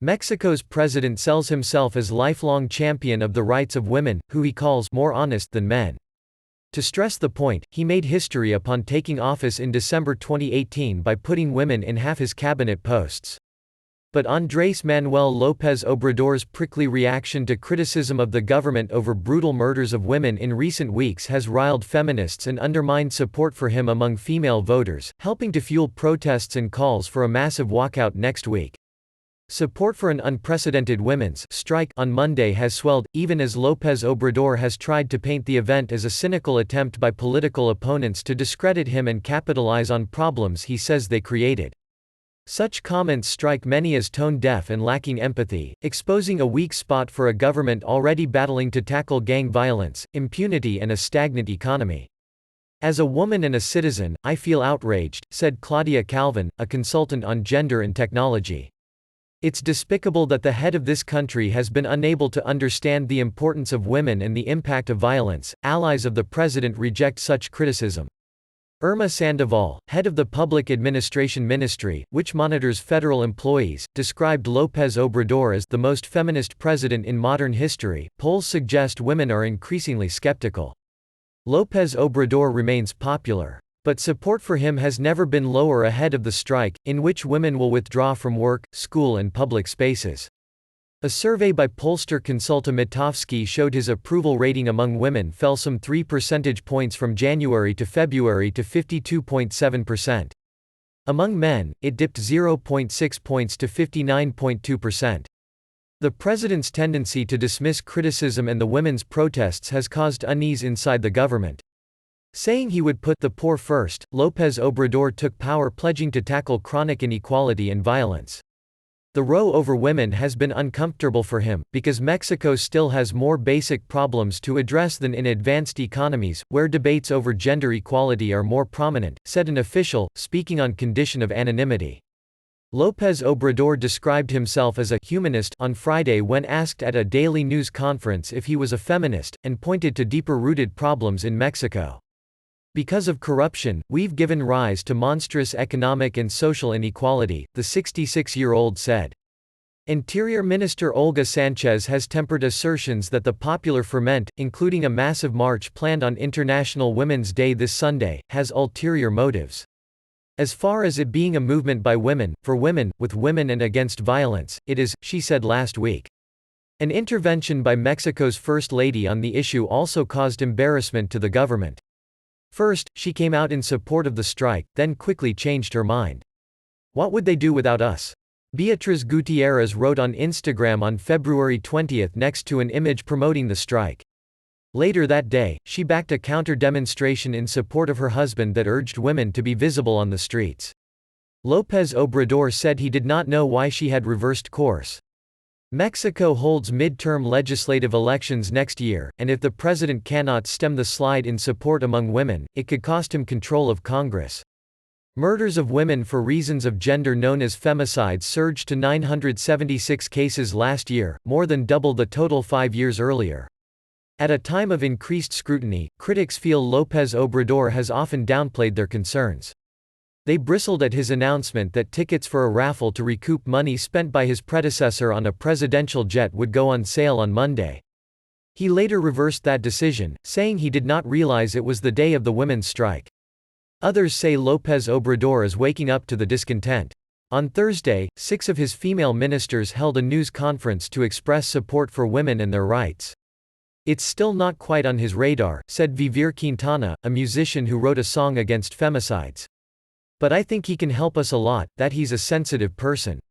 Mexico's president sells himself as lifelong champion of the rights of women, who he calls more honest than men. To stress the point, he made history upon taking office in December 2018 by putting women in half his cabinet posts. But Andrés Manuel López Obrador's prickly reaction to criticism of the government over brutal murders of women in recent weeks has riled feminists and undermined support for him among female voters, helping to fuel protests and calls for a massive walkout next week. Support for an unprecedented women's strike on Monday has swelled, even as López Obrador has tried to paint the event as a cynical attempt by political opponents to discredit him and capitalize on problems he says they created. Such comments strike many as tone-deaf and lacking empathy, exposing a weak spot for a government already battling to tackle gang violence, impunity and a stagnant economy. "As a woman and a citizen, I feel outraged," said Claudia Calvin, a consultant on gender and technology. "It's despicable that the head of this country has been unable to understand the importance of women and the impact of violence. Allies of the president reject such criticism." Irma Sandoval, head of the Public Administration Ministry, which monitors federal employees, described López Obrador as the most feminist president in modern history. Polls suggest women are increasingly skeptical. López Obrador remains popular. But support for him has never been lower ahead of the strike, in which women will withdraw from work, school and public spaces. A survey by pollster Konsulta Mitofsky showed his approval rating among women fell some 3 percentage points from January to February to 52.7%. Among men, it dipped 0.6 points to 59.2%. The president's tendency to dismiss criticism and the women's protests has caused unease inside the government. Saying he would put the poor first, López Obrador took power pledging to tackle chronic inequality and violence. The row over women has been uncomfortable for him, because Mexico still has more basic problems to address than in advanced economies, where debates over gender equality are more prominent, said an official, speaking on condition of anonymity. López Obrador described himself as a humanist on Friday when asked at a daily news conference if he was a feminist, and pointed to deeper-rooted problems in Mexico. "Because of corruption, we've given rise to monstrous economic and social inequality," the 66-year-old said. Interior Minister Olga Sánchez has tempered assertions that the popular ferment, including a massive march planned on International Women's Day this Sunday, has ulterior motives. "As far as it being a movement by women, for women, with women and against violence, it is," she said last week. An intervention by Mexico's First Lady on the issue also caused embarrassment to the government. First, she came out in support of the strike, then quickly changed her mind. "What would they do without us?" Beatriz Gutiérrez wrote on Instagram on February 20 next to an image promoting the strike. Later that day, she backed a counter-demonstration in support of her husband that urged women to be visible on the streets. López Obrador said he did not know why she had reversed course. Mexico holds mid-term legislative elections next year, and if the president cannot stem the slide in support among women, it could cost him control of Congress. Murders of women for reasons of gender known as femicides surged to 976 cases last year, more than double the total 5 years earlier. At a time of increased scrutiny, critics feel López Obrador has often downplayed their concerns. They bristled at his announcement that tickets for a raffle to recoup money spent by his predecessor on a presidential jet would go on sale on Monday. He later reversed that decision, saying he did not realize it was the day of the women's strike. Others say López Obrador is waking up to the discontent. On Thursday, 6 of his female ministers held a news conference to express support for women and their rights. "It's still not quite on his radar," said Vivir Quintana, a musician who wrote a song against femicides. "But I think he can help us a lot, that he's a sensitive person.